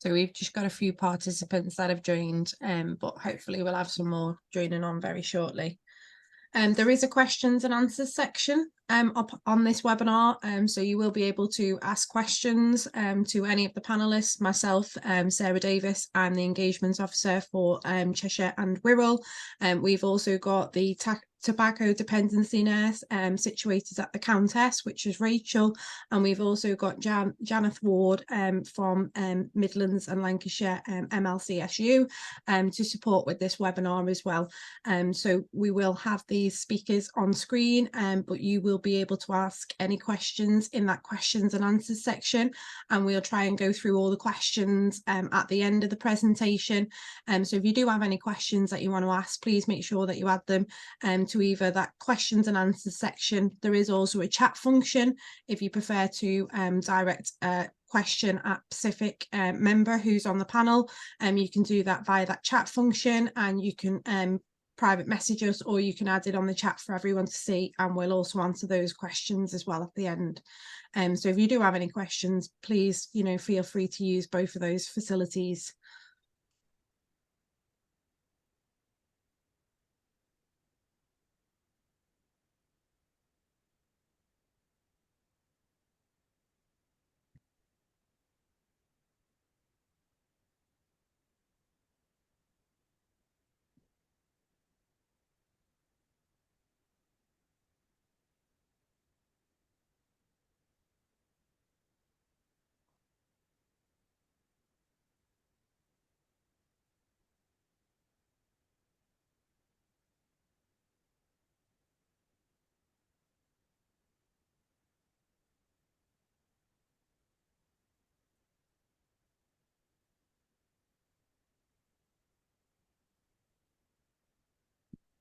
So we've just got a few participants that have joined, but hopefully we'll have some more joining on very shortly. There is a questions and answers section up on this webinar, so you will be able to ask questions to any of the panelists. Myself, Sarah Davis, I'm the engagement officer for Cheshire and Wirral. We've also got the tobacco dependency nurse situated at the Countess, which is Rachel, and we've also got Janeth Ward from Midlands and Lancashire MLCSU to support with this webinar as well. So we will have these speakers on screen, but you will be able to ask any questions in that questions and answers section, and we'll try and go through all the questions at the end of the presentation. So if you do have any questions that you want to ask, please make sure that you add them to either that questions and answers section. There is also a chat function if you prefer to direct a question at specific member who's on the panel. You can do that via that chat function, and you can private message us, or you can add it on the chat for everyone to see, and we'll also answer those questions as well at the end. So if you do have any questions, please, feel free to use both of those facilities.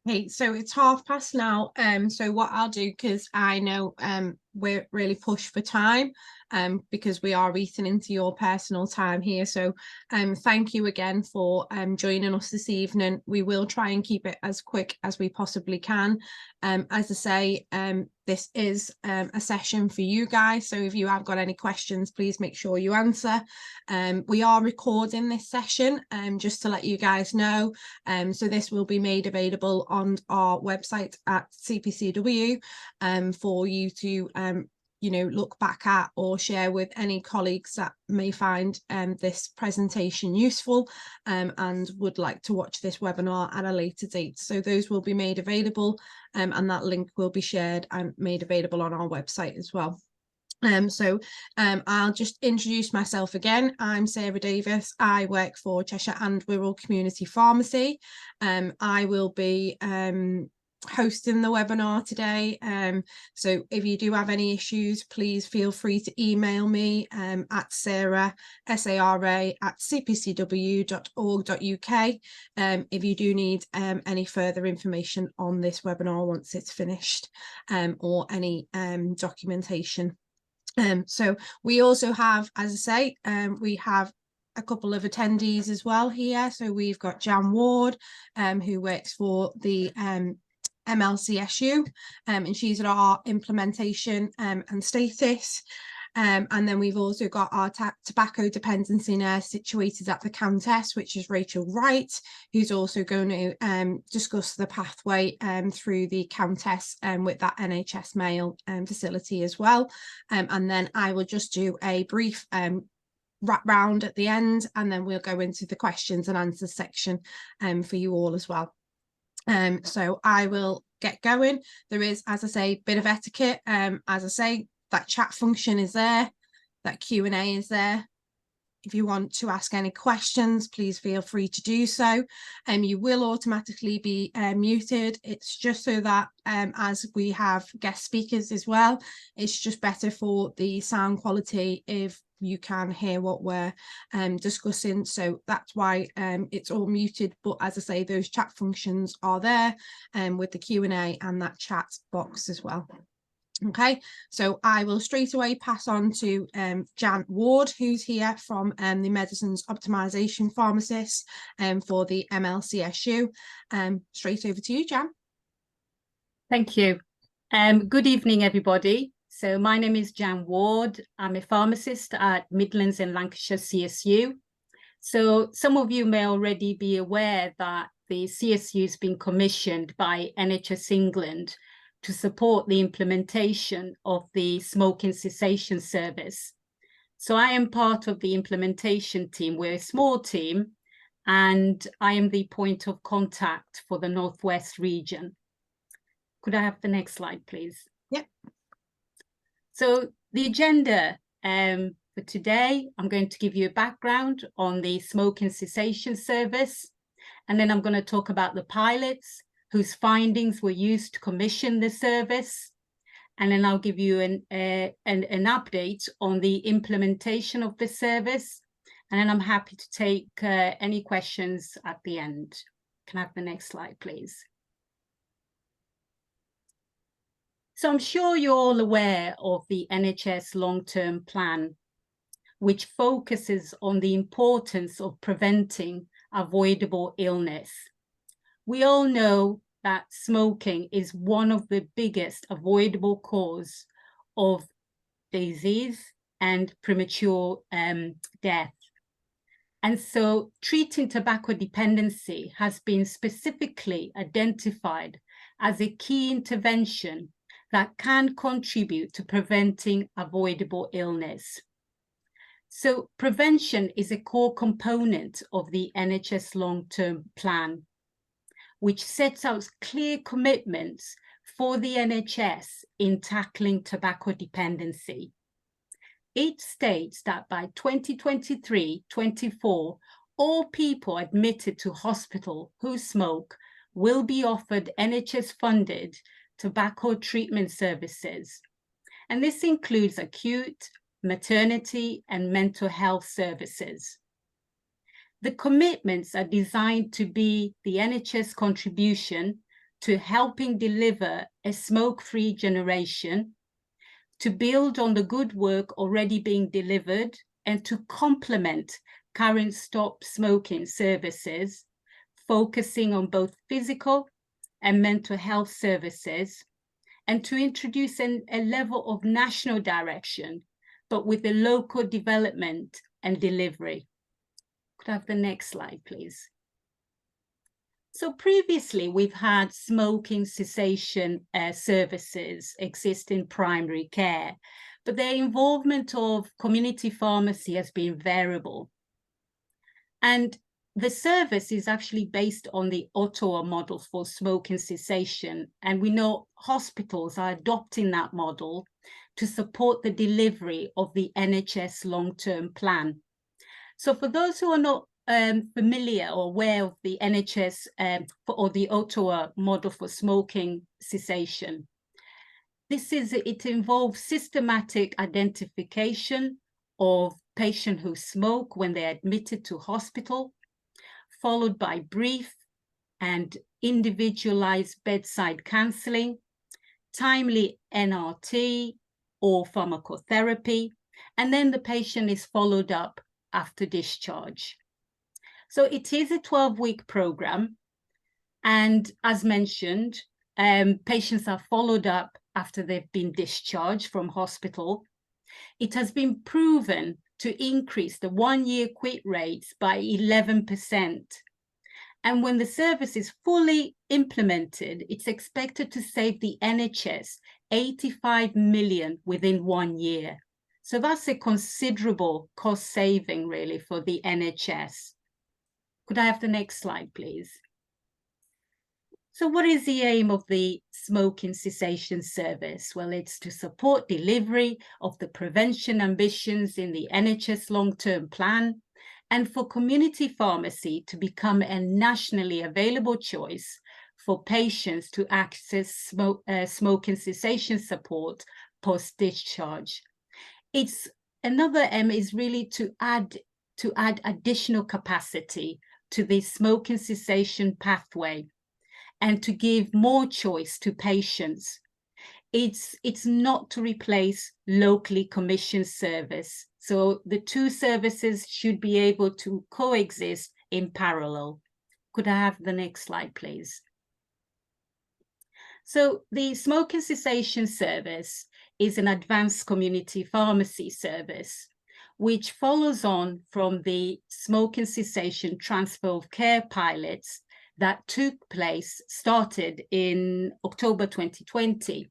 Okay, so it's past now. So what I'll do, because I know we're really pushed for time, because we are eating into your personal time here. So thank you again for joining us this evening. We will try and keep it as quick as we possibly can. As I say, this is a session for you guys, so if you have got any questions, please make sure you answer. We are recording this session, just to let you guys know, so this will be made available on our website at CPCW for you to look back at or share with any colleagues that may find this presentation useful and would like to watch this webinar at a later date. So those will be made available, and that link will be shared and made available on our website as well. I'll just introduce myself again. I'm Sarah Davis. I work for Cheshire and Wirral Community Pharmacy. I will be hosting the webinar today, so if you do have any issues, please feel free to email me at Sarah, SARA @cpcw.org.uk if you do need any further information on this webinar once it's finished, or any documentation. So we also have, as I say, we have a couple of attendees as well here. So we've got Jan Ward, who works for the MLCSU, and she's at our implementation and status. And then we've also got our tobacco dependency nurse situated at the Countess, which is Rachel Wright, who's also going to discuss the pathway through the Countess with that NHS Mail facility as well. And then I will just do a brief wrap round at the end, and then we'll go into the questions and answers section for you all as well. So I will get going. There is, as I say, a bit of etiquette. As I say, that chat function is there, that Q&A is there. If you want to ask any questions, please feel free to do so. You will automatically be muted. It's just so that as we have guest speakers as well, it's just better for the sound quality if you can hear what we're discussing. So that's why it's all muted. But as I say, those chat functions are there with the Q&A and that chat box as well. Okay, so I will straight away pass on to Jan Ward, who's here from the Medicines Optimisation Pharmacist for the MLCSU. Straight over to you, Jan. Thank you. Good evening, everybody. So my name is Jan Ward. I'm a pharmacist at Midlands and Lancashire CSU. So some of you may already be aware that the CSU has been commissioned by NHS England to support the implementation of the Smoking Cessation Service. So I am part of the implementation team. We're a small team, and I am the point of contact for the Northwest region. Could I have the next slide, please? Yep. So the agenda for today, I'm going to give you a background on the Smoking Cessation Service, and then I'm going to talk about the pilots whose findings were used to commission the service. And then I'll give you an update on the implementation of the service. And then I'm happy to take any questions at the end. Can I have the next slide, please? So I'm sure you're all aware of the NHS long-term plan, which focuses on the importance of preventing avoidable illness. We all know that smoking is one of the biggest avoidable cause of disease and premature death. And so treating tobacco dependency has been specifically identified as a key intervention that can contribute to preventing avoidable illness. So prevention is a core component of the NHS long-term plan, which sets out clear commitments for the NHS in tackling tobacco dependency. It states that by 2023-24, all people admitted to hospital who smoke will be offered NHS-funded tobacco treatment services. And this includes acute, maternity, and mental health services. The commitments are designed to be the NHS contribution to helping deliver a smoke-free generation, to build on the good work already being delivered, and to complement current stop smoking services, focusing on both physical and mental health services, and to introduce a level of national direction, but with the local development and delivery. Could I have the next slide, please? So previously, we've had smoking cessation services exist in primary care, but their involvement of community pharmacy has been variable. And the service is actually based on the Ottawa model for smoking cessation. And we know hospitals are adopting that model to support the delivery of the NHS long-term plan. So for those who are not familiar or aware of the NHS or the Ottawa model for smoking cessation, it involves systematic identification of patients who smoke when they're admitted to hospital, followed by brief and individualized bedside counseling, timely NRT or pharmacotherapy, and then the patient is followed up after discharge. So it is a 12-week program, and as mentioned, patients are followed up after they've been discharged from hospital. It has been proven to increase the one-year quit rates by 11%. And when the service is fully implemented, it's expected to save the NHS 85 million within 1 year. So that's a considerable cost saving, really, for the NHS. Could I have the next slide, please? So what is the aim of the Smoking Cessation Service? Well, it's to support delivery of the prevention ambitions in the NHS long-term plan, and for community pharmacy to become a nationally available choice for patients to access smoking cessation support post-discharge. It's another aim is really to add additional capacity to the smoking cessation pathway and to give more choice to patients. It's not to replace locally commissioned service. So the two services should be able to coexist in parallel. Could I have the next slide, please? So the Smoking Cessation Service is an advanced community pharmacy service which follows on from the smoking cessation transfer of care pilots that started in October 2020,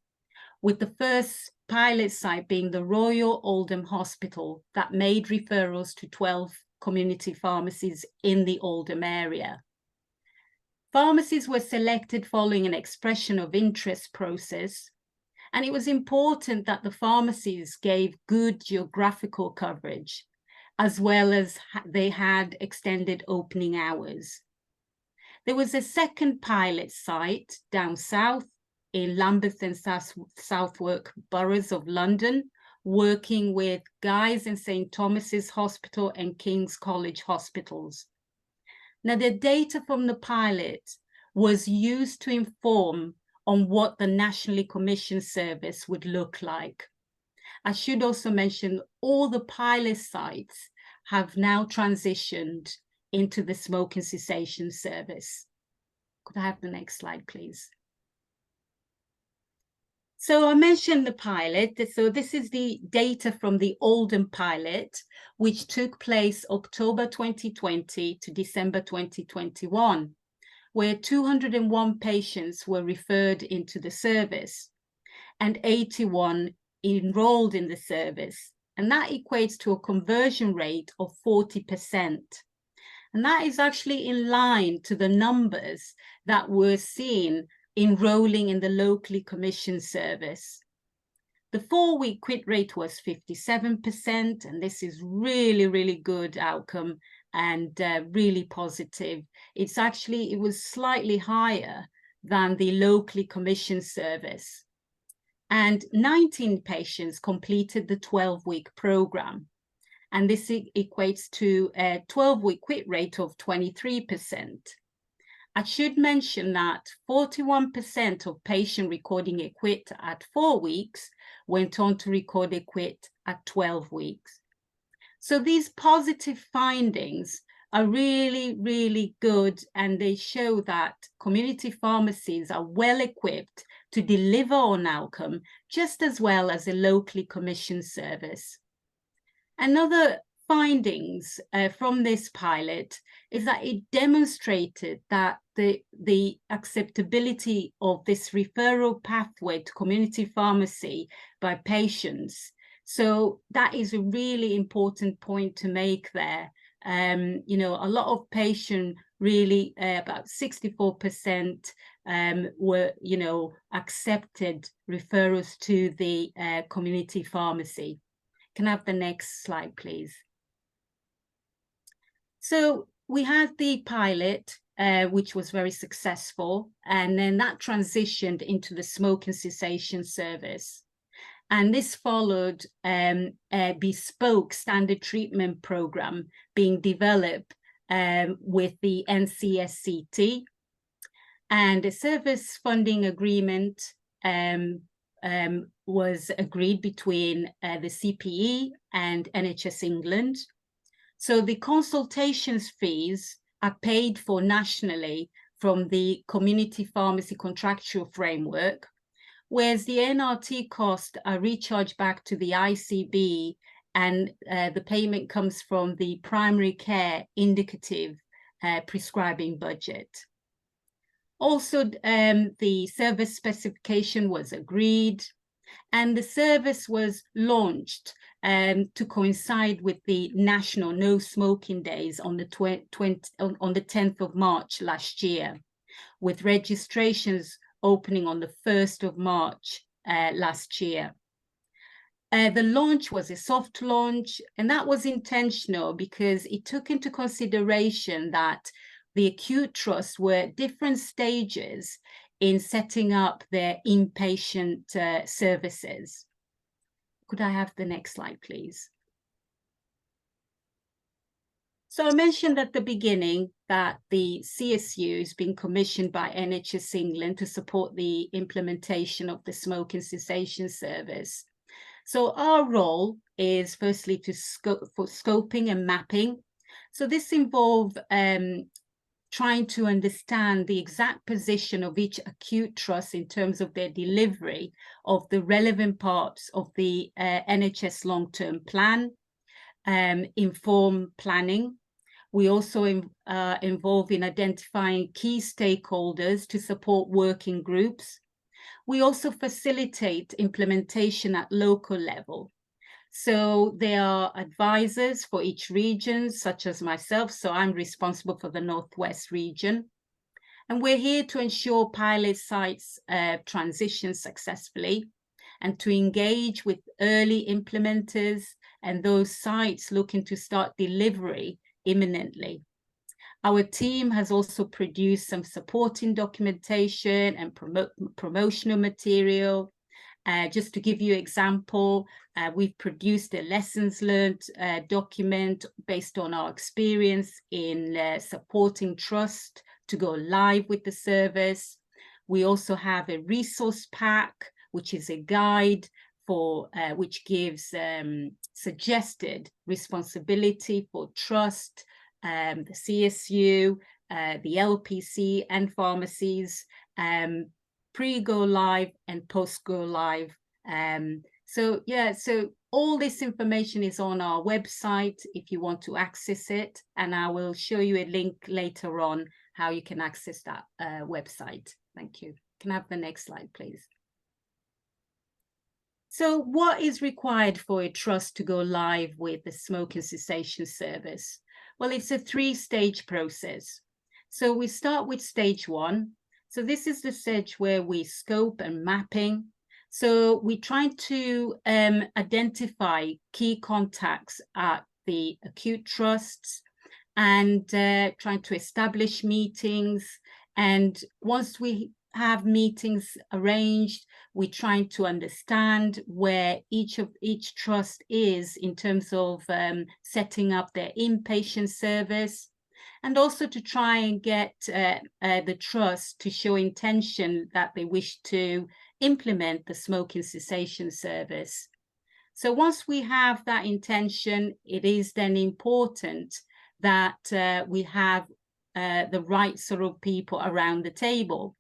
with the first pilot site being the Royal Oldham Hospital that made referrals to 12 community pharmacies in the Oldham area. Pharmacies were selected following an expression of interest process, and it was important that the pharmacies gave good geographical coverage, as well as they had extended opening hours. There was a second pilot site down south in Lambeth and Southwark boroughs of London, working with Guy's and St. Thomas's Hospital and King's College hospitals. Now, the data from the pilot was used to inform on what the nationally commissioned service would look like. I should also mention all the pilot sites have now transitioned into the smoking cessation service. Could I have the next slide, please? So I mentioned the pilot. So this is the data from the Oldham pilot, which took place October 2020 to December 2021, where 201 patients were referred into the service and 81 enrolled in the service. And that equates to a conversion rate of 40%. And that is actually in line to the numbers that were seen enrolling in the locally commissioned service. The 4-week quit rate was 57%, and this is really, really good outcome and really positive. It was slightly higher than the locally commissioned service. And 19 patients completed the 12-week program. And this equates to a 12-week quit rate of 23%. I should mention that 41% of patients recording a quit at 4 weeks went on to record a quit at 12 weeks. So these positive findings are really, really good, and they show that community pharmacies are well equipped to deliver on outcome just as well as a locally commissioned service. Another findings from this pilot is that it demonstrated that the acceptability of this referral pathway to community pharmacy by patients. So that is a really important point to make there. You know, a lot of patients really, about 64% were, you know, accepted referrals to the community pharmacy. Can I have the next slide, please? So we had the pilot, which was very successful, and then that transitioned into the smoking cessation service. And this followed a bespoke standard treatment program being developed with the NCSCT, and a service funding agreement was agreed between the CPE and NHS England. So the consultations fees are paid for nationally from the Community Pharmacy Contractual Framework, whereas the NRT costs are recharged back to the ICB, and the payment comes from the primary care indicative prescribing budget. Also, the service specification was agreed, and the service was launched to coincide with the National No Smoking Days on the 10th of March last year, with registrations opening on the 1st of March last year. The launch was a soft launch, and that was intentional because it took into consideration that the acute trusts were at different stages in setting up their inpatient services. Could I have the next slide, please? So I mentioned at the beginning that the CSU has been commissioned by NHS England to support the implementation of the smoking cessation service. So our role is firstly to scoping and mapping. So this involves trying to understand the exact position of each acute trust in terms of their delivery of the relevant parts of the NHS long-term plan, inform planning. We also involve in identifying key stakeholders to support working groups. We also facilitate implementation at local level. So there are advisors for each region, such as myself. So I'm responsible for the Northwest region. And we're here to ensure pilot sites transition successfully and to engage with early implementers and those sites looking to start delivery imminently. Our team has also produced some supporting documentation and promotional material. Just to give you an example, we've produced a lessons learned document based on our experience in supporting trust to go live with the service. We also have a resource pack, which is a guide for which gives suggested responsibility for trust, the CSU, the LPC and pharmacies, pre-go live and post-go live. So all this information is on our website if you want to access it, and I will show you a link later on how you can access that website. Thank you. Can I have the next slide, please? So what is required for a trust to go live with the Smoking Cessation Service? Well, it's a three-stage process. So we start with stage 1. So this is the stage where we scope and mapping. So we try to identify key contacts at the acute trusts and trying to establish meetings. And once we have meetings arranged, we're trying to understand where each trust is in terms of setting up their inpatient service, and also to try and get the trust to show intention that they wish to implement the smoking cessation service. So once we have that intention, it is then important that we have the right sort of people around the table.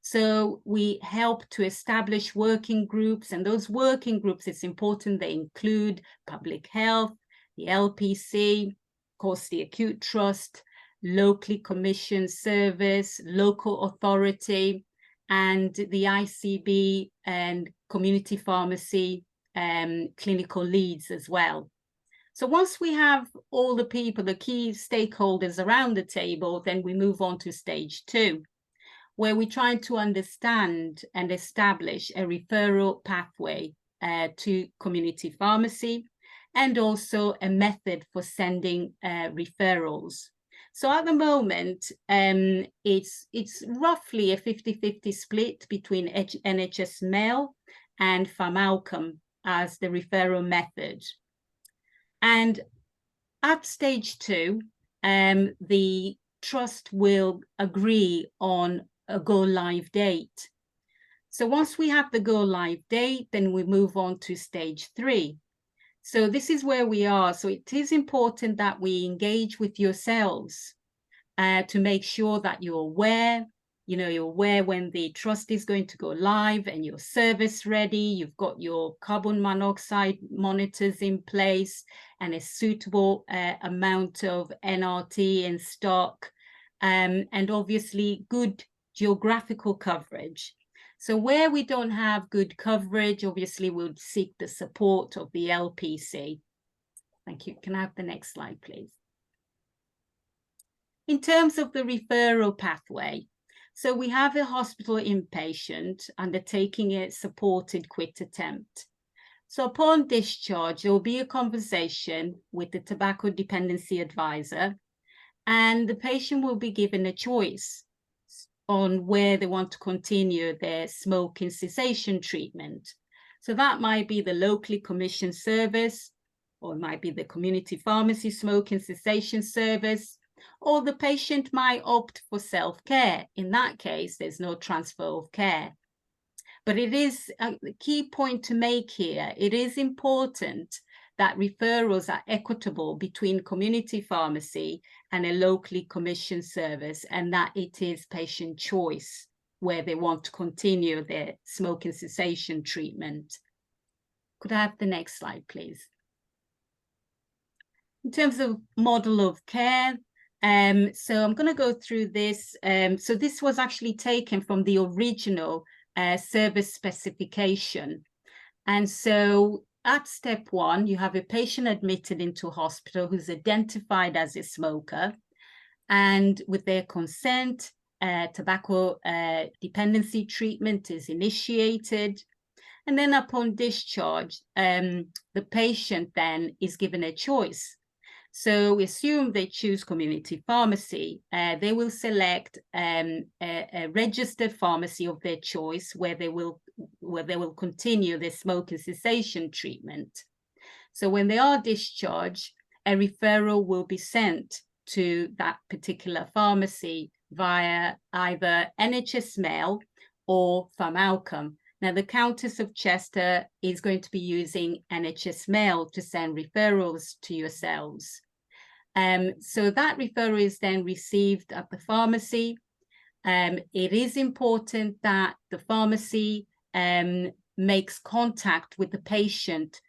So we help to establish working groups, and those working groups, it's important they include public health, the LPC, of course, the acute trust, locally commissioned service, local authority, and the ICB and community pharmacy clinical leads as well. So once we have all the people, the key stakeholders around the table, then we move on to stage 2, where we try to understand and establish a referral pathway to community pharmacy, and also a method for sending referrals. So at the moment, it's roughly a 50-50 split between NHS Mail and PharmOutcomes as the referral method. And at stage 2, the trust will agree on a go live date. So once we have the go live date, then we move on to stage 3. So this is where we are. So it is important that we engage with yourselves to make sure that you're aware, you're aware when the trust is going to go live and your service ready, you've got your carbon monoxide monitors in place and a suitable amount of NRT in stock, and obviously good geographical coverage. So where we don't have good coverage, obviously we'll seek the support of the LPC. Thank you. Can I have the next slide, please? In terms of the referral pathway, so we have a hospital inpatient undertaking a supported quit attempt. So upon discharge, there will be a conversation with the tobacco dependency advisor, and the patient will be given a choice on where they want to continue their smoking cessation treatment. So that might be the locally commissioned service, or it might be the community pharmacy smoking cessation service, or the patient might opt for self-care. In that case, there's no transfer of care. But it is a key point to make here. It is important that referrals are equitable between community pharmacy and a locally commissioned service, and that it is patient choice where they want to continue their smoking cessation treatment. Could I have the next slide, please? In terms of model of care, so I'm going to go through this. So this was actually taken from the original service specification. And so at step 1, you have a patient admitted into hospital who's identified as a smoker, and with their consent, tobacco dependency treatment is initiated. And then upon discharge, the patient then is given a choice. So we assume they choose community pharmacy. They will select a registered pharmacy of their choice where they will continue their smoking cessation treatment. So when they are discharged, a referral will be sent to that particular pharmacy via either NHS Mail or PharmOutcome. Now, the Countess of Chester is going to be using NHS Mail to send referrals to yourselves. So that referral is then received at the pharmacy. It is important that the pharmacy makes contact with the patient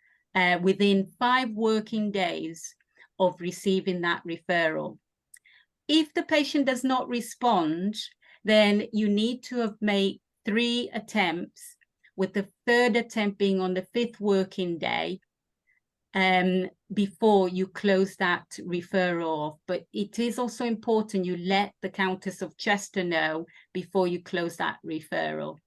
within 5 working days of receiving that referral. If the patient does not respond, then you need to have made 3 attempts, with the 3rd attempt being on the 5th working day, before you close that referral off. But it is also important you let the Countess of Chester know before you close that referral.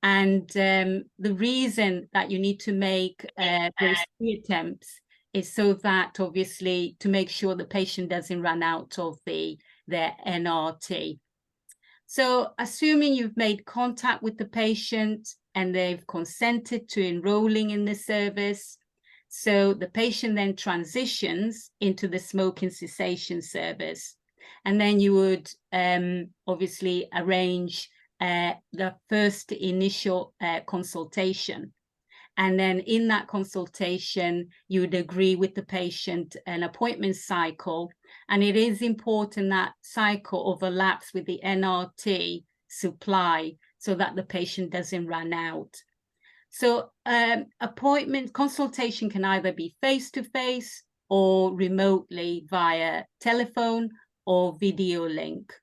And the reason that you need to make those 3 attempts is so that, obviously, to make sure the patient doesn't run out of their NRT. So assuming you've made contact with the patient and they've consented to enrolling in the service, so the patient then transitions into the smoking cessation service. And then you would obviously arrange the first initial consultation. And then in that consultation, you would agree with the patient an appointment cycle. And it is important that cycle overlaps with the NRT supply so that the patient doesn't run out. So appointment consultation can either be face-to-face or remotely via telephone or video link.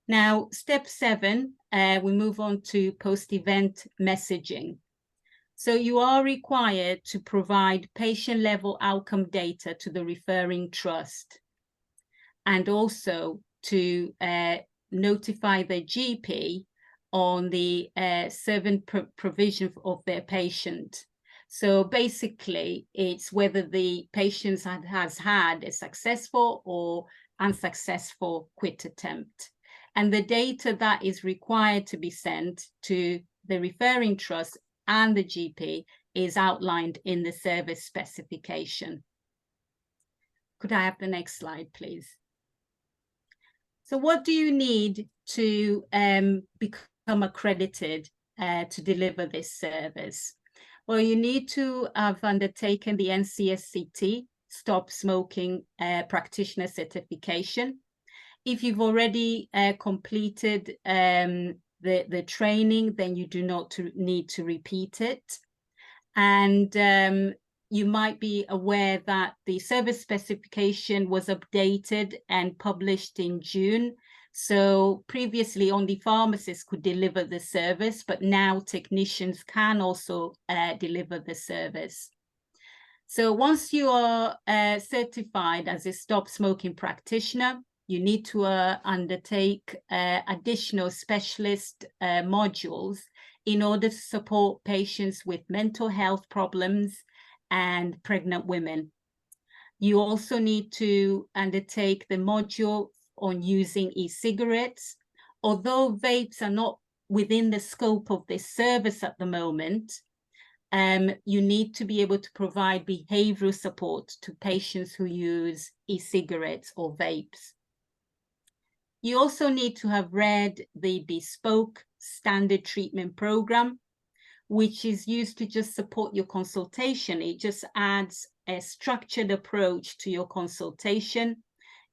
Now, step 7, we move on to post-event messaging. So you are required to provide patient-level outcome data to the referring trust, and also to notify the GP on the service provision of their patient. So basically, it's whether the patient has had a successful or unsuccessful quit attempt. And the data that is required to be sent to the referring trust and the GP is outlined in the service specification. Could I have the next slide, please? So what do you need to become accredited to deliver this service? Well, you need to have undertaken the NCSCT Stop Smoking Practitioner Certification. If you've already completed the training, then you do not need to repeat it. And you might be aware that the service specification was updated and published in June. So previously only pharmacists could deliver the service, but now technicians can also deliver the service. So once you are certified as a stop smoking practitioner, you need to undertake additional specialist modules in order to support patients with mental health problems and pregnant women. You also need to undertake the module on using e-cigarettes. Although vapes are not within the scope of this service at the moment, you need to be able to provide behavioral support to patients who use e-cigarettes or vapes. You also need to have read the bespoke standard treatment program, which is used to just support your consultation. It just adds a structured approach to your consultation.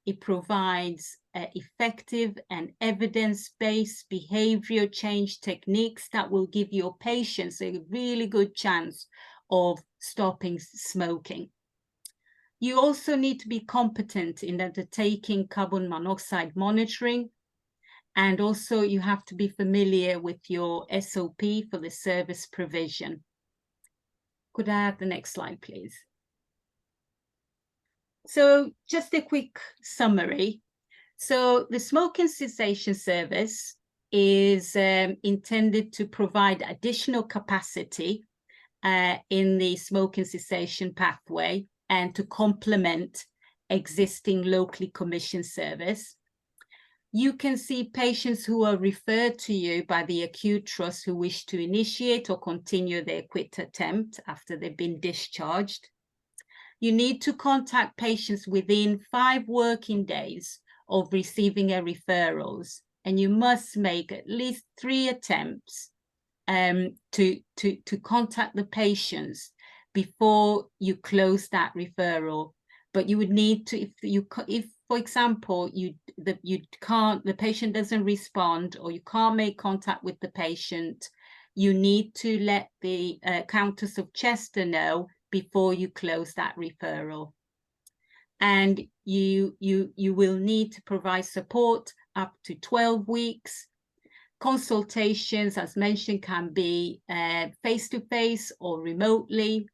It provides effective and evidence-based behavior change techniques that will give your patients a really good chance of stopping smoking. You also need to be competent in undertaking carbon monoxide monitoring, and also you have to be familiar with your SOP for the service provision. Could I have the next slide, please? So just a quick summary. So the Smoking Cessation Service is intended to provide additional capacity in the smoking cessation pathway and to complement existing locally commissioned service. You can see patients who are referred to you by the acute trust who wish to initiate or continue their quit attempt after they've been discharged. You need to contact patients within 5 working days of receiving a referrals, and you must make at least 3 attempts to contact the patients before you close that referral. But you would need to, if for example the patient doesn't respond, or you can't make contact with the patient, you need to let the Countess of Chester know before you close that referral. And you will need to provide support up to 12 weeks. Consultations, as mentioned, can be face-to-face or remotely,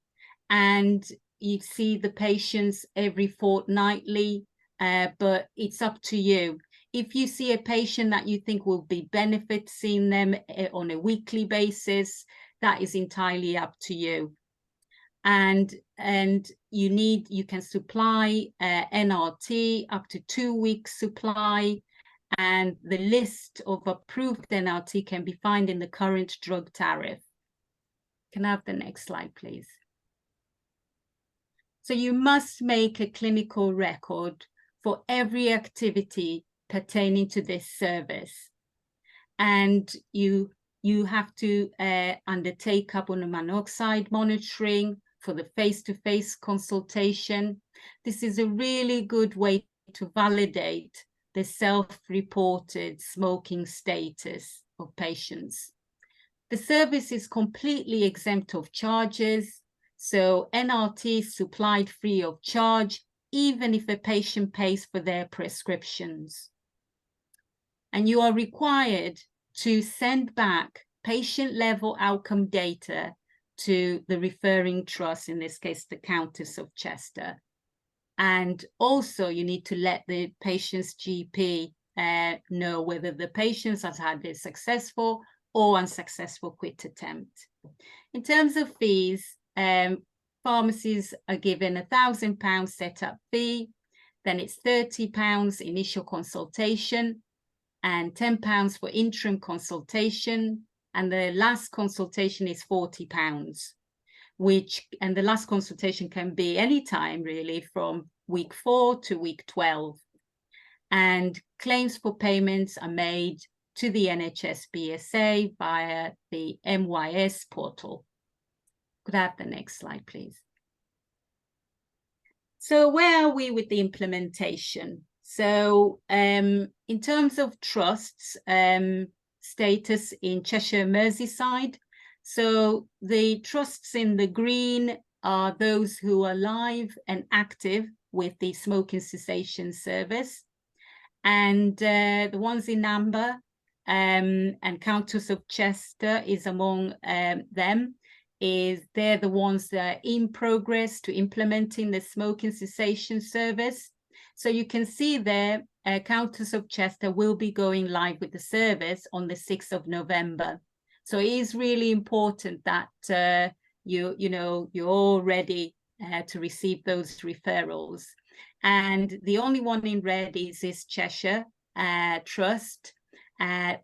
and you see the patients every fortnightly, but it's up to you. If you see a patient that you think will be benefit seeing them on a weekly basis, that is entirely up to you. And you can supply NRT up to 2 weeks supply, and the list of approved NRT can be found in the current drug tariff. Can I have the next slide, please? So you must make a clinical record for every activity pertaining to this service, and you have to undertake carbon monoxide monitoring for the face-to-face consultation. This is a really good way to validate the self-reported smoking status of patients. The service is completely exempt of charges, so NRT is supplied free of charge, even if a patient pays for their prescriptions. And you are required to send back patient-level outcome data to the referring trust, in this case, the Countess of Chester. And also you need to let the patient's GP know whether the patient has had a successful or unsuccessful quit attempt. In terms of fees, pharmacies are given £1,000 setup fee, then it's £30 initial consultation and £10 for interim consultation, and the last consultation is £40, and the last consultation can be any time really from week 4 to week 12. And claims for payments are made to the NHS BSA via the MYS portal. Could I have the next slide, please? So where are we with the implementation? So in terms of trusts, status in Cheshire Merseyside, so the trusts in the green are those who are live and active with the Smoking Cessation Service, and the ones in amber, and Countess of Chester is among them. They're the ones that are in progress to implementing the Smoking Cessation Service. So you can see there, Countess of Chester will be going live with the service on the 6th of November. So it is really important that you're all ready to receive those referrals. And the only one in red is this Cheshire Trust,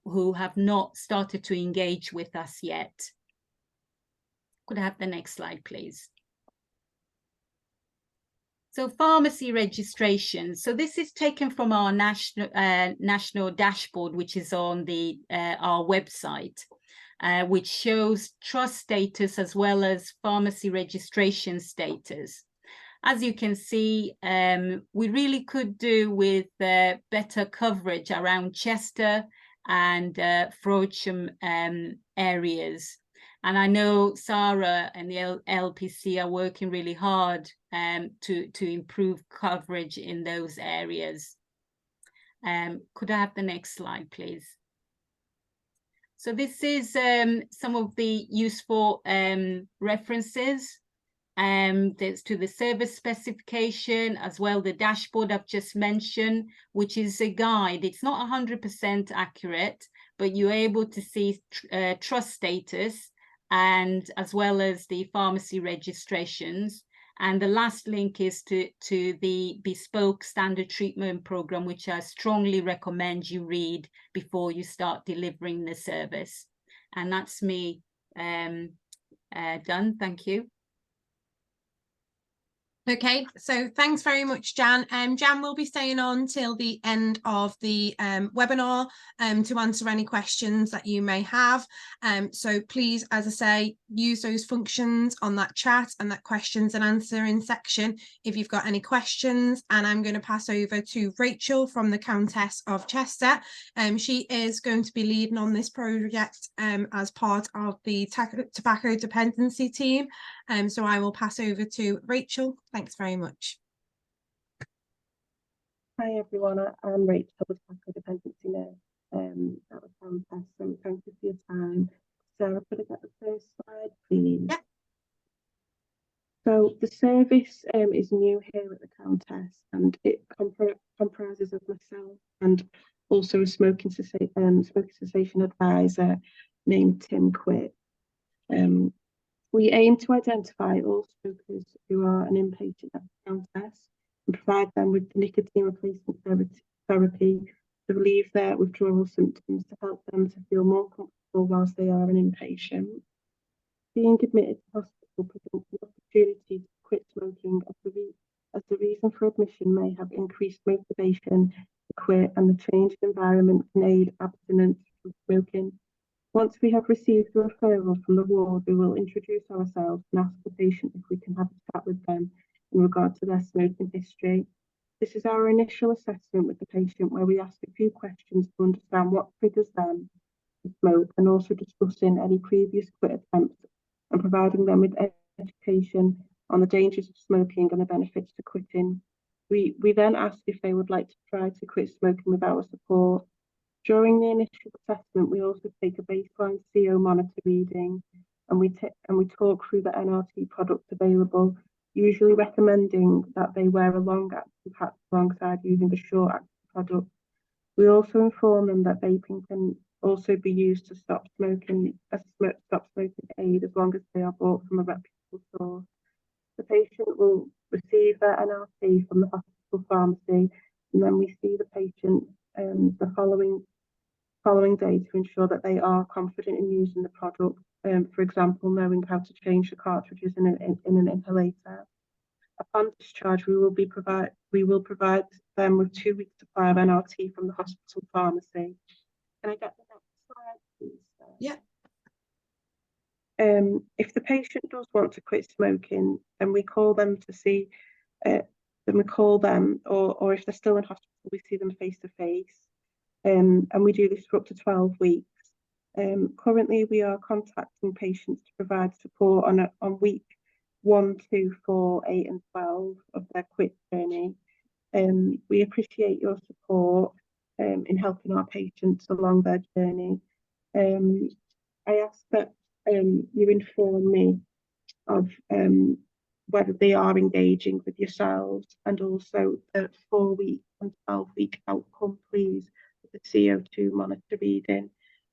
who have not started to engage with us yet. Could I have the next slide, please? So pharmacy registration. So this is taken from our national dashboard, which is on our website, which shows trust status as well as pharmacy registration status. As you can see, we really could do with better coverage around Chester and Frodsham areas. And I know Sarah and the LPC are working really hard to improve coverage in those areas. Could I have the next slide, please? So this is some of the useful references. There's to the service specification, as well the dashboard I've just mentioned, which is a guide. It's not 100% accurate, but you're able to see trust status, and as well as the pharmacy registrations. And the last link is to the bespoke standard treatment program, which I strongly recommend you read before you start delivering the service. And that's me done. Thank you. Okay, so thanks very much, Jan. Jan will be staying on till the end of the webinar to answer any questions that you may have. So please, as I say, use those functions on that chat and that questions and answering section if you've got any questions. And I'm going to pass over to Rachel from the Countess of Chester. She is going to be leading on this project as part of the tobacco dependency team. So I will pass over to Rachel. Thanks very much. Hi everyone, I'm Rachel, the tobacco dependency nurse at the Countess, so thank you for your time. Sarah, could I get the first slide, please? Yeah. So the service is new here at the Countess, and it comprises of myself and also a smoking cessation advisor named Tim Quick. We aim to identify all smokers who are an inpatient at the Countess and provide them with nicotine replacement therapy to relieve their withdrawal symptoms, to help them to feel more comfortable whilst they are an inpatient. Being admitted to hospital presents an opportunity to quit smoking, as the reason for admission may have increased motivation to quit, and the changed environment can aid abstinence from smoking. Once we have received the referral from the ward, we will introduce ourselves and ask the patient if we can have a chat with them in regard to their smoking history. This is our initial assessment with the patient, where we ask a few questions to understand what triggers them to smoke, and also discussing any previous quit attempts and providing them with education on the dangers of smoking and the benefits to quitting. We then ask if they would like to try to quit smoking with our support. During the initial assessment, we also take a baseline CO monitor reading, and we talk through the NRT products available, usually recommending that they wear a long-acting patch alongside using a short-acting product. We also inform them that vaping can also be used to stop smoking as a stop smoking aid, as long as they are bought from a reputable source. The patient will receive their NRT from the hospital pharmacy, and then we see the patient the following day to ensure that they are confident in using the product, for example, knowing how to change the cartridges in an inhalator. Upon discharge, we will provide them with 2 weeks supply of NRT from the hospital pharmacy. Can I get the next slide, please? Yeah. If the patient does want to quit smoking, then we call them to see, or if they're still in hospital, we see them face to face. And we do this for up to 12 weeks. Currently, we are contacting patients to provide support on week 1, 2, 4, 8, and 12 of their quit journey. We appreciate your support in helping our patients along their journey. I ask that you inform me of whether they are engaging with yourselves, and also the 4-week and 12-week outcome, please, the CO2 monitor reading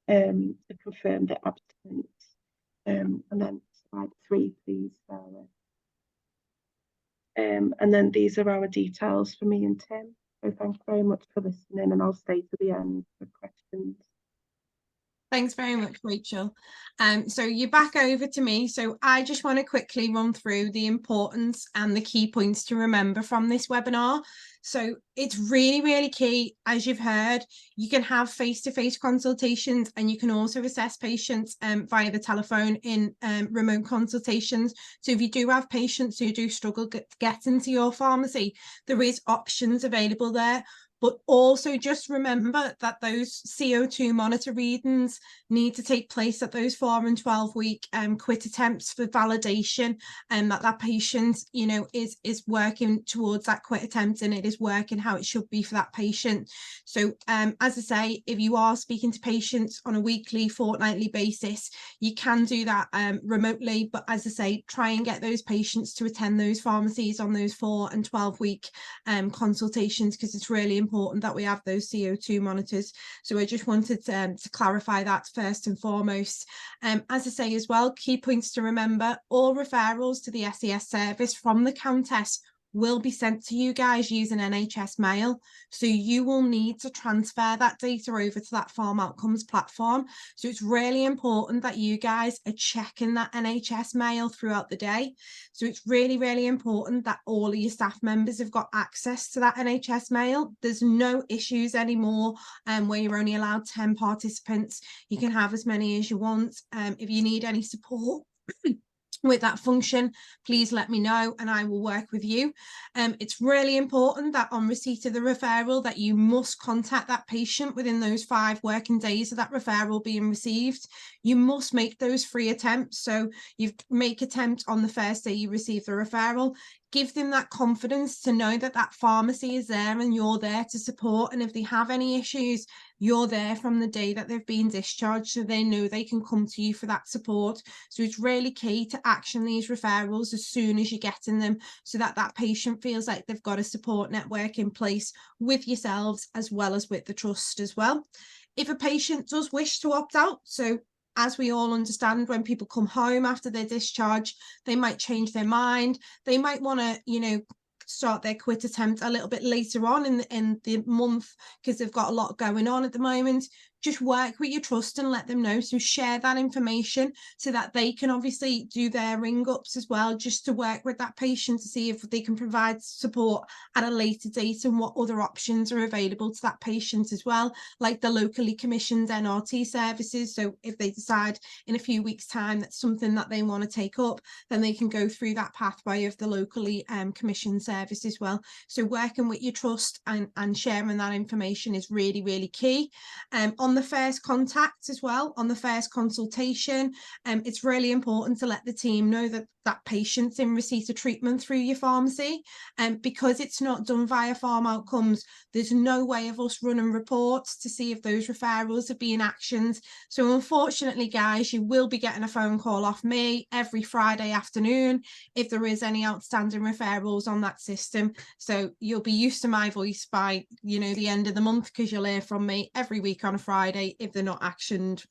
to confirm the abstinence. And then slide 3, please, Sarah. And then these are our details for me and Tim. So thank you very much for listening, and I'll stay to the end for questions. Thanks very much, Rachel. So you're back over to me. So I just want to quickly run through the importance and the key points to remember from this webinar. So it's really, really key. As you've heard, you can have face-to-face consultations, and you can also assess patients via the telephone in remote consultations. So if you do have patients who do struggle to get into your pharmacy, there is options available there. but also just remember that those CO2 monitor readings need to take place at those 4 and 12 week quit attempts for validation, and that patient, you know, is working towards that quit attempt, and it is working how it should be for that patient. So as I say, if you are speaking to patients on a weekly, fortnightly basis, you can do that remotely, but as I say, try and get those patients to attend those pharmacies on those 4 and 12 week consultations, because it's really important that we have those CO2 monitors. So I just wanted to clarify that first and foremost. As I say as well, key points to remember: all referrals to the SES service from the Countess will be sent to you guys using NHS mail. So you will need to transfer that data over to that PharmOutcomes platform. So it's really important that you guys are checking that NHS mail throughout the day. So it's really, really important that all of your staff members have got access to that NHS mail. There's no issues anymore where you're only allowed 10 participants. You can have as many as you want. If you need any support with that function, please let me know and I will work with you. It's really important that on receipt of the referral that you must contact that patient within those 5 working days of that referral being received. You must make those 3 attempts. So you make attempt on the first day you receive the referral. Give them that confidence to know that that pharmacy is there and you're there to support. And if they have any issues, you're there from the day that they've been discharged, so they know they can come to you for that support. So it's really key to action these referrals as soon as you're getting them, so that that patient feels like they've got a support network in place with yourselves as well as with the trust as well. If a patient does wish to opt out, so as we all understand, when people come home after their discharge, they might change their mind. They might want to, you know, start their quit attempt a little bit later on in the month because they've got a lot going on at the moment. Just work with your trust and let them know. So share that information so that they can obviously do their ring ups as well, just to work with that patient to see if they can provide support at a later date and what other options are available to that patient as well, like the locally commissioned NRT services. So if they decide in a few weeks' time that's something that they want to take up, then they can go through that pathway of the locally commissioned service as well. So working with your trust and sharing that information is really, really key. On the first contact as well, on the first consultation, it's really important to let the team know that that patient's in receipt of treatment through your pharmacy. And because it's not done via PharmOutcomes, there's no way of us running reports to see if those referrals are being actioned. So unfortunately, guys, you will be getting a phone call off me every Friday afternoon if there is any outstanding referrals on that system. So you'll be used to my voice by, you know, the end of the month, because you'll hear from me every week on a Friday if they're not actioned.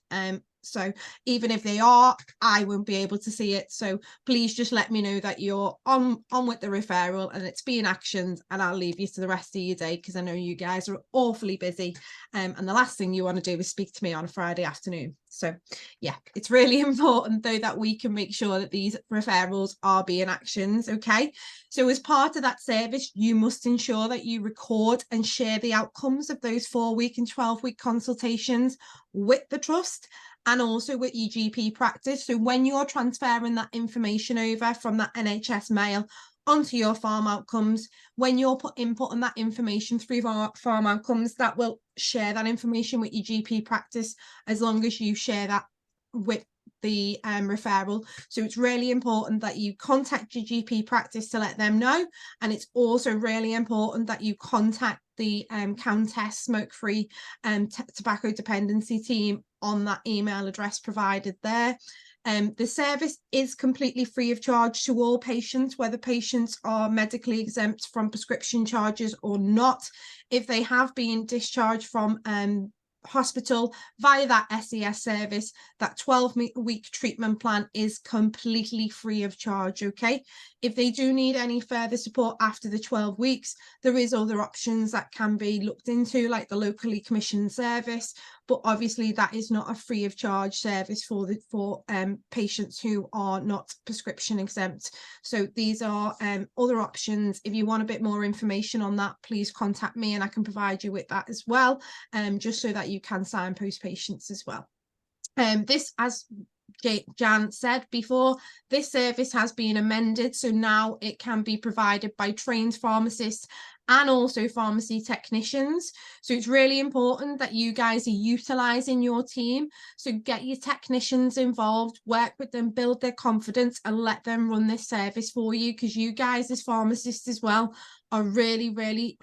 So even if they are, I won't be able to see it. So please just let me know that you're on with the referral and it's being actioned, and I'll leave you to the rest of your day, because I know you guys are awfully busy. And the last thing you want to do is speak to me on a Friday afternoon. So yeah, it's really important though that we can make sure that these referrals are being actioned. Okay, so as part of that service, you must ensure that you record and share the outcomes of those 4-week and 12-week consultations with the trust and also with your GP practice. So when you're transferring that information over from that NHS mail onto your PharmOutcomes, when you're inputting that information through PharmOutcomes, that will share that information with your GP practice, as long as you share that with the referral. So it's really important that you contact your GP practice to let them know, and it's also really important that you contact the Countess smoke-free tobacco dependency team on that email address provided there. The service is completely free of charge to all patients, whether patients are medically exempt from prescription charges or not. If they have been discharged from hospital via that SES service, that 12-week treatment plan is completely free of charge. Okay, if they do need any further support after the 12 weeks, there is other options that can be looked into, like the locally commissioned service, but obviously that is not a free of charge service for patients who are not prescription exempt. So these are other options. If you want a bit more information on that, please contact me and I can provide you with that as well, just so that you can signpost patients as well. This, as Jan said before, this service has been amended, so now it can be provided by trained pharmacists and also pharmacy technicians. So it's really important that you guys are utilising your team. So get your technicians involved, work with them, build their confidence, and let them run this service for you, because you guys as pharmacists as well are really, really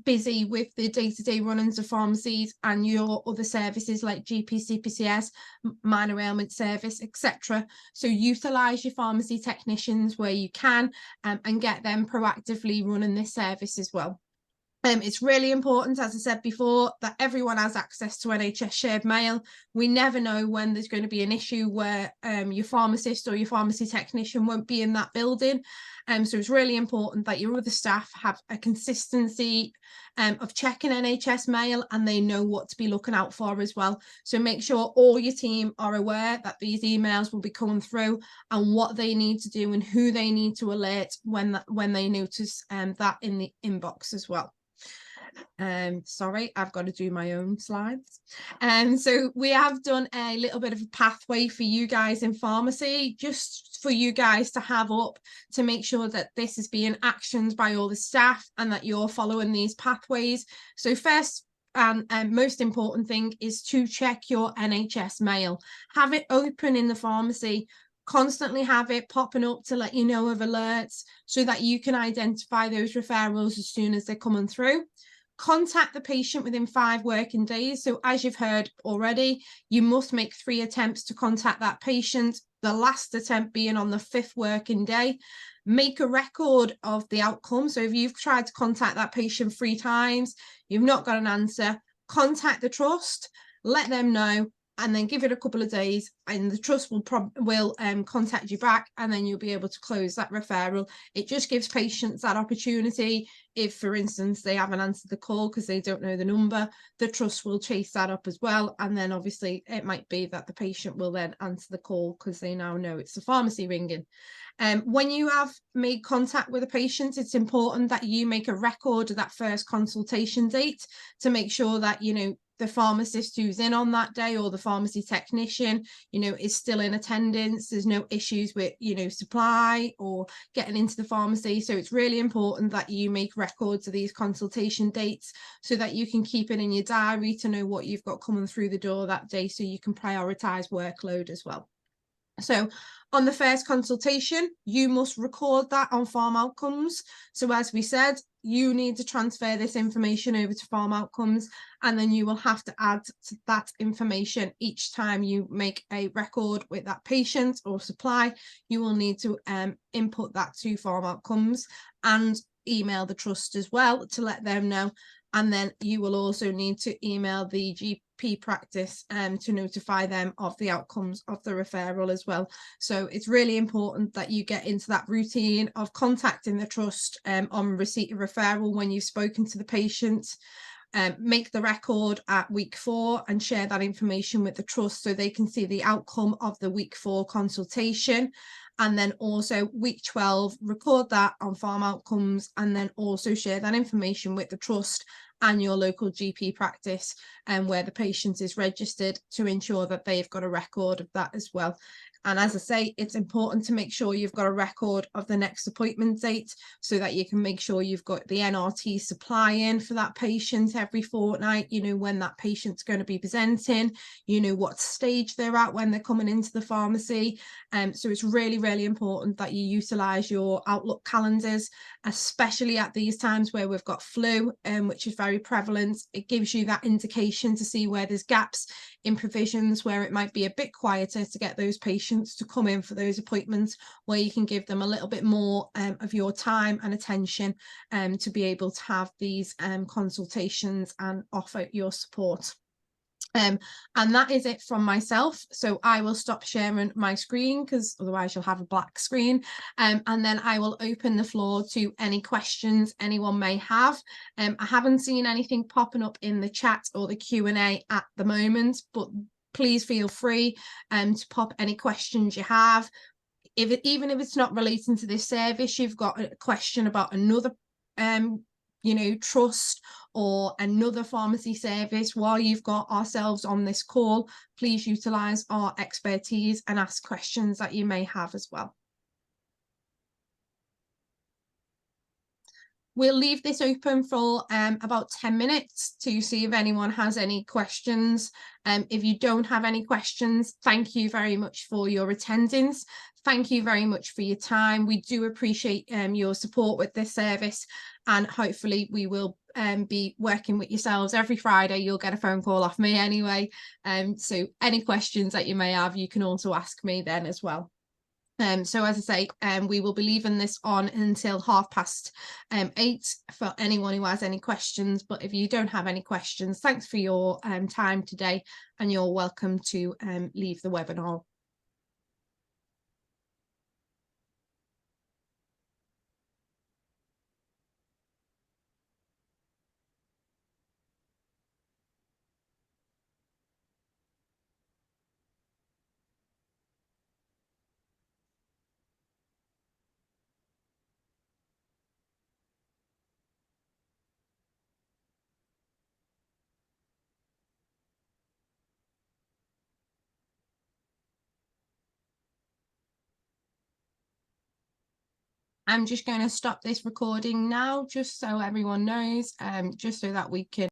busy with the day-to-day runnings of pharmacies and your other services like GP, CPCS, minor ailment service, etc. So utilise your pharmacy technicians where you can, and get them proactively running this service as well. It's really important, as I said before, that everyone has access to NHS shared mail. We never know when there's going to be an issue where your pharmacist or your pharmacy technician won't be in that building. So it's really important that your other staff have a consistency of checking NHS mail, and they know what to be looking out for as well. So make sure all your team are aware that these emails will be coming through, and what they need to do and who they need to alert when they notice that in the inbox as well. Sorry, I've got to do my own slides. So we have done a little bit of a pathway for you guys in pharmacy, just for you guys to have up, to make sure that this is being actioned by all the staff and that you're following these pathways. So first and most important thing is to check your NHS mail. Have it open in the pharmacy. Constantly have it popping up to let you know of alerts, so that you can identify those referrals as soon as they're coming through. Contact the patient within 5 working days. So as you've heard already, you must make 3 attempts to contact that patient, the last attempt being on the 5th working day. Make a record of the outcome. So if you've tried to contact that patient 3 times, you've not got an answer, contact the trust, let them know, and then give it a couple of days, and the trust will contact you back, and then you'll be able to close that referral. It just gives patients that opportunity. If, for instance, they haven't answered the call because they don't know the number, the trust will chase that up as well. And then obviously it might be that the patient will then answer the call because they now know it's the pharmacy ringing. When you have made contact with a patient, it's important that you make a record of that first consultation date, to make sure that, you know, the pharmacist who's in on that day, or the pharmacy technician, you know, is still in attendance. There's no issues with, you know, supply or getting into the pharmacy. So it's really important that you make records of these consultation dates, so that you can keep it in your diary to know what you've got coming through the door that day, so you can prioritize workload as well. So on the first consultation, you must record that on PharmOutcomes. So as we said, you need to transfer this information over to PharmOutcomes, and then you will have to add to that information each time you make a record with that patient or supply. You will need to input that to PharmOutcomes and email the trust as well to let them know. And then you will also need to email the GP practice to notify them of the outcomes of the referral as well. So it's really important that you get into that routine of contacting the trust on receipt of referral when you've spoken to the patient. Make the record at week 4 and share that information with the trust, so they can see the outcome of the week 4 consultation. And then also week 12, record that on PharmOutcomes, and then also share that information with the trust and your local GP practice, and where the patient is registered, to ensure that they've got a record of that as well. And as I say, it's important to make sure you've got a record of the next appointment date, so that you can make sure you've got the NRT supply in for that patient every fortnight. You know when that patient's going to be presenting, you know what stage they're at when they're coming into the pharmacy. So it's really, really important that you utilise your Outlook calendars, especially at these times where we've got flu, which is very prevalent. It gives you that indication to see where there's gaps in provisions, where it might be a bit quieter, to get those patients to come in for those appointments, where you can give them a little bit more of your time and attention to be able to have these consultations and offer your support. And that is it from myself. So I will stop sharing my screen, because otherwise you'll have a black screen. And then I will open the floor to any questions anyone may have. I haven't seen anything popping up in the chat or the Q&A at the moment, but please feel free to pop any questions you have. Even if it's not relating to this service, you've got a question about another trust or another pharmacy service while you've got ourselves on this call, please utilise our expertise and ask questions that you may have as well. We'll leave this open for about 10 minutes to see if anyone has any questions. If you don't have any questions, thank you very much for your attendance. Thank you very much for your time. We do appreciate your support with this service, and hopefully we will be working with yourselves every Friday. You'll get a phone call off me anyway. So any questions that you may have, you can also ask me then as well. So as I say, we will be leaving this on until 8:30 for anyone who has any questions. But if you don't have any questions, thanks for your time today, and you're welcome to leave the webinar. I'm just going to stop this recording now, just so everyone knows, just so that we can